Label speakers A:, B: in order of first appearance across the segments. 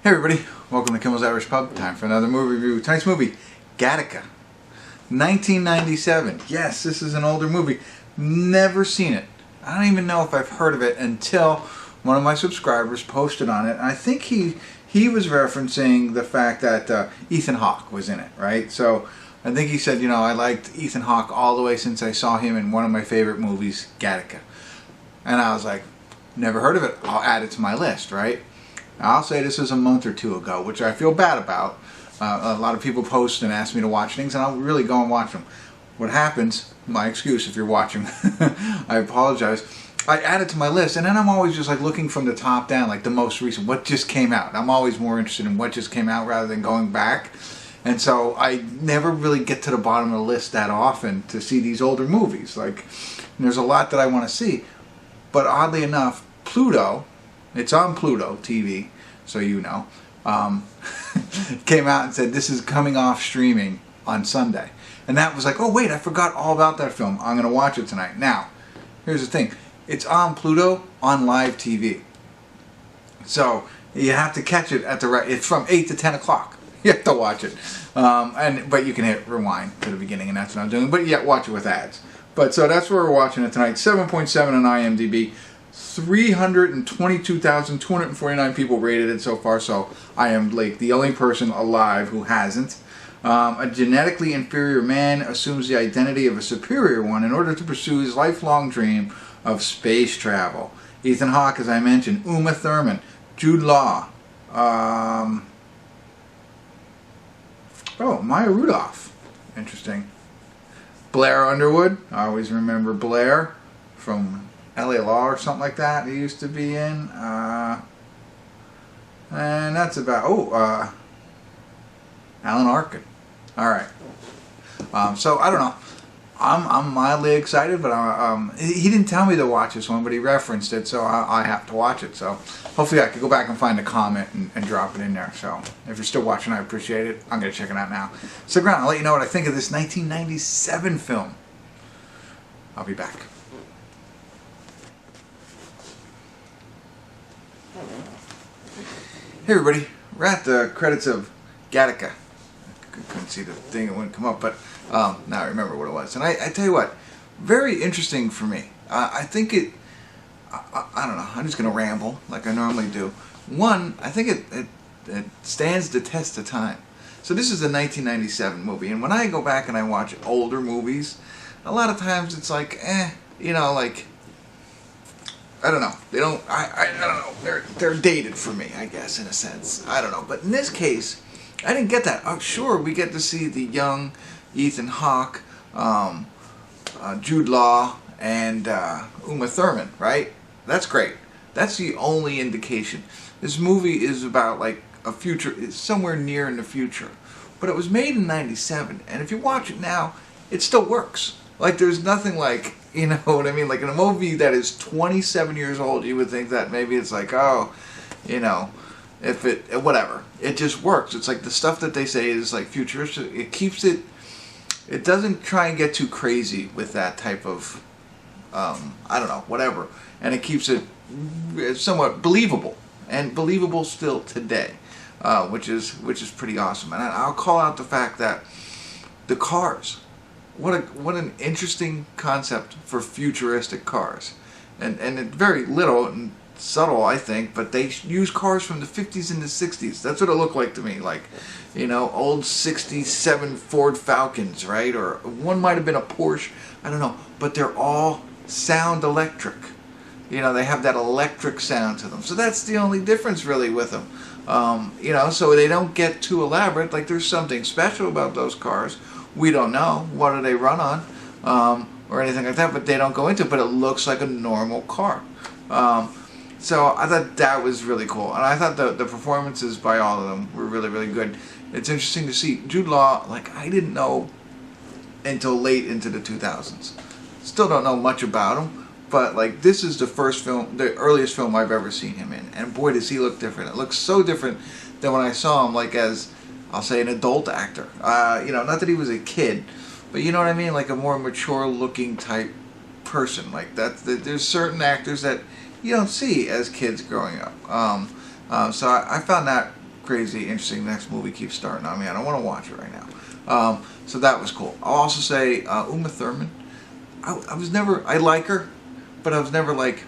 A: Hey everybody, welcome to Kimmel's Irish Pub. Time for another movie review. Tonight's movie, Gattaca, 1997. Yes, this is an older movie. Never seen it. I don't even know if I've heard of it until one of my subscribers posted on it. I think he was referencing the fact that Ethan Hawke was in it, right? So I think he said, you know, I liked Ethan Hawke all the way since I saw him in one of my favorite movies, Gattaca. And I was like, never heard of it. I'll add it to my list, right? I'll say this was a month or two ago, which I feel bad about. A lot of people post and ask me to watch things, and I'll really go and watch them. What happens, my excuse if you're watching, I apologize, I add it to my list, and then I'm always just like looking from the top down, like the most recent, what just came out. I'm always more interested in what just came out rather than going back. And so I never really get to the bottom of the list that often to see these older movies. Like, there's a lot that I want to see. But oddly enough, Pluto, it's on Pluto TV, so you know, came out and said this is coming off streaming on Sunday. And that was like, oh wait, I forgot all about that film. I'm going to watch it tonight. Now, here's the thing. It's on Pluto on live TV. So you have to catch it at the right, it's from 8 to 10 o'clock. You have to watch it. But you can hit rewind to the beginning, and that's what I'm doing. But yeah, watch it with ads. But so that's where we're watching it tonight. 7.7 on IMDb. 322,249 people rated it so far, so I am like the only person alive who hasn't. A genetically inferior man assumes the identity of a superior one in order to pursue his lifelong dream of space travel. Ethan Hawke, as I mentioned, Uma Thurman, Jude Law, Maya Rudolph, interesting. Blair Underwood, I always remember Blair from LA Law or something like that he used to be in. And that's about, Alan Arkin. Alright. So, I don't know. I'm mildly excited, but he didn't tell me to watch this one, but he referenced it, so I have to watch it. So, hopefully I could go back and find a comment and drop it in there. So, if you're still watching, I appreciate it. I'm going to check it out now. Stick around, I'll let you know what I think of this 1997 film. I'll be back. Hey everybody, we're at the credits of Gattaca. I couldn't see the thing, it wouldn't come up, but now I remember what it was. And I tell you what, very interesting for me. I think it, I don't know, I'm just going to ramble like I normally do. One, I think it stands the test of time. So this is a 1997 movie, and when I go back and I watch older movies, a lot of times it's like, you know, like, I don't know. They don't. I don't know. They're dated for me, I guess, in a sense. I don't know. But in this case, I didn't get that. Sure, we get to see the young Ethan Hawke, Jude Law, and Uma Thurman, right? That's great. That's the only indication. This movie is about like a future. It's somewhere near in the future, but it was made in '97, and if you watch it now, it still works. Like there's nothing like. You know what I mean? Like in a movie that is 27 years old, you would think that maybe it's like, oh, you know, if it, whatever. It just works. It's like the stuff that they say is like futuristic. It keeps it, it doesn't try and get too crazy with that type of, I don't know, whatever. And it keeps it somewhat believable. And believable still today, which is pretty awesome. And I'll call out the fact that the cars, what an interesting concept for futuristic cars, and it's very little and subtle, I think, but they use cars from the 50s and the 60s. That's what it looked like to me, like, you know, old 67 Ford Falcons, right? Or one might have been a Porsche, I don't know, but they're all sound electric. You know, they have that electric sound to them. So that's the only difference really with them. You know, so they don't get too elaborate. Like there's something special about those cars. We don't know what do they run on or anything like that, but they don't go into it, but it looks like a normal car. So I thought that was really cool. And I thought the performances by all of them were really, really good. It's interesting to see. Jude Law, like I didn't know until late into the 2000s. Still don't know much about him, but like this is the first film, the earliest film I've ever seen him in. And boy, does he look different. It looks so different than when I saw him like as, I'll say, an adult actor. You know, not that he was a kid, but you know what I mean? Like a more mature looking type person. Like that, there's certain actors that you don't see as kids growing up. So I found that crazy, interesting. Next movie keeps starting on me. I don't want to watch it right now. So that was cool. I'll also say Uma Thurman. I was never, I like her, but I was never like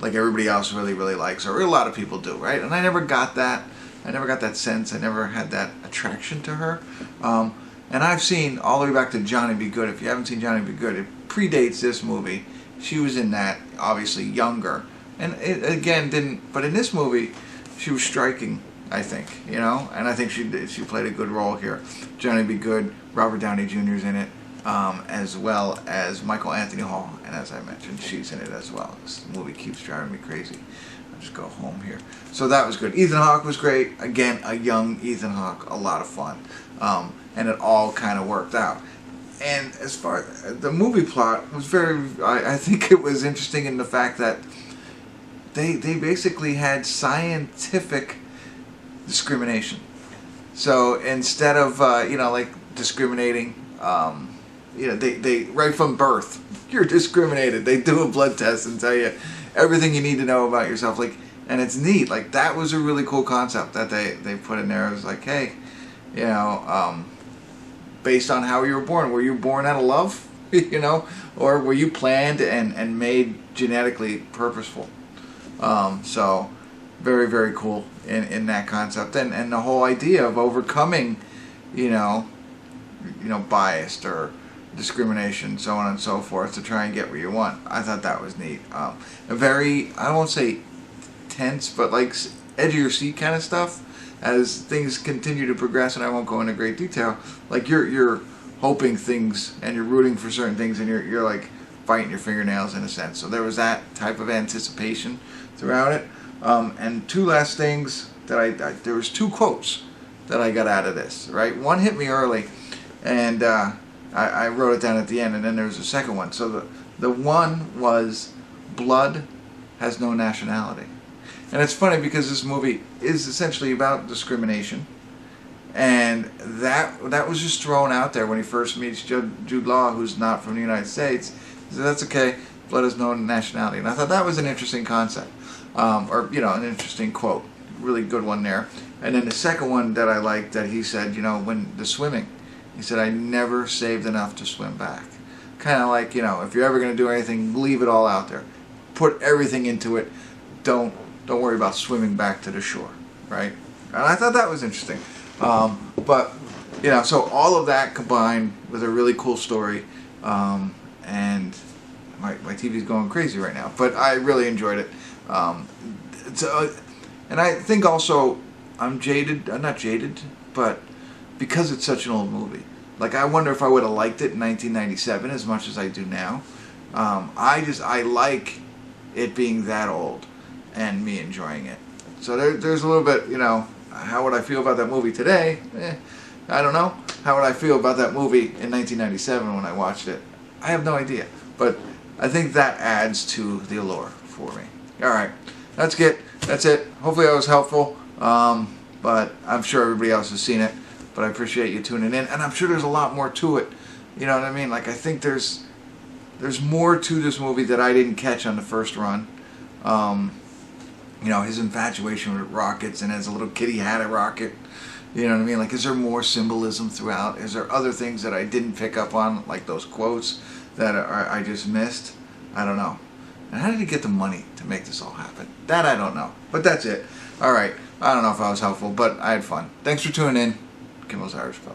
A: everybody else really likes her, or a lot of people do, right? And I never got that. I never got that sense. I never had that attraction to her. And I've seen all the way back to Johnny Be Good. If you haven't seen Johnny Be Good, it predates this movie. She was in that, obviously younger. And it, again, didn't, but in this movie, she was striking, I think, you know? And I think she played a good role here. Johnny Be Good, Robert Downey Jr.'s in it, as well as Michael Anthony Hall. And as I mentioned, she's in it as well. This movie keeps driving me crazy. I'll just go home here. So that was good. Ethan Hawke was great. Again, a young Ethan Hawke, a lot of fun. And it all kind of worked out. And as far as the movie plot was I think it was interesting in the fact that they basically had scientific discrimination. So instead of like discriminating, they right from birth you're discriminated. They do a blood test and tell you everything you need to know about yourself. Like, and it's neat. Like, that was a really cool concept that they put in there. It was like, hey, based on how you were born out of love, or were you planned and made genetically purposeful? So very, very cool in that concept, and the whole idea of overcoming, biased or discrimination, so on and so forth, to try and get what you want. I thought that was neat. A very, I won't say tense, but like edge of your seat kind of stuff as things continue to progress, and I won't go into great detail. Like you're hoping things and you're rooting for certain things, and you're like biting your fingernails in a sense. So there was that type of anticipation throughout it. And two last things that there was two quotes that I got out of this. Right, one hit me early, and I wrote it down at the end, and then there was a second one. So the one was, blood has no nationality. And it's funny because this movie is essentially about discrimination, and that was just thrown out there when he first meets Jude Law, who's not from the United States. He said, that's okay, blood has no nationality. And I thought that was an interesting concept, or an interesting quote, really good one there. And then the second one that I liked, that he said, when the swimming, he said, I never saved enough to swim back. Kind of like, if you're ever going to do anything, leave it all out there. Put everything into it. Don't worry about swimming back to the shore, right? And I thought that was interesting. But, so all of that combined with a really cool story, and my TV's going crazy right now, but I really enjoyed it. And I think also I'm not jaded, but because it's such an old movie. Like, I wonder if I would have liked it in 1997 as much as I do now. I like it being that old and me enjoying it. So there's a little bit, how would I feel about that movie today? I don't know. How would I feel about that movie in 1997 when I watched it? I have no idea. But I think that adds to the allure for me. Alright, that's it. Hopefully I was helpful. But I'm sure everybody else has seen it. But I appreciate you tuning in. And I'm sure there's a lot more to it. You know what I mean? Like, I think there's more to this movie that I didn't catch on the first run. His infatuation with rockets, and as a little kid he had a rocket. You know what I mean? Like, is there more symbolism throughout? Is there other things that I didn't pick up on, like those quotes that I just missed? I don't know. And how did he get the money to make this all happen? That I don't know. But that's it. Alright. I don't know if I was helpful, but I had fun. Thanks for tuning in. Kimmel's Irish Pub.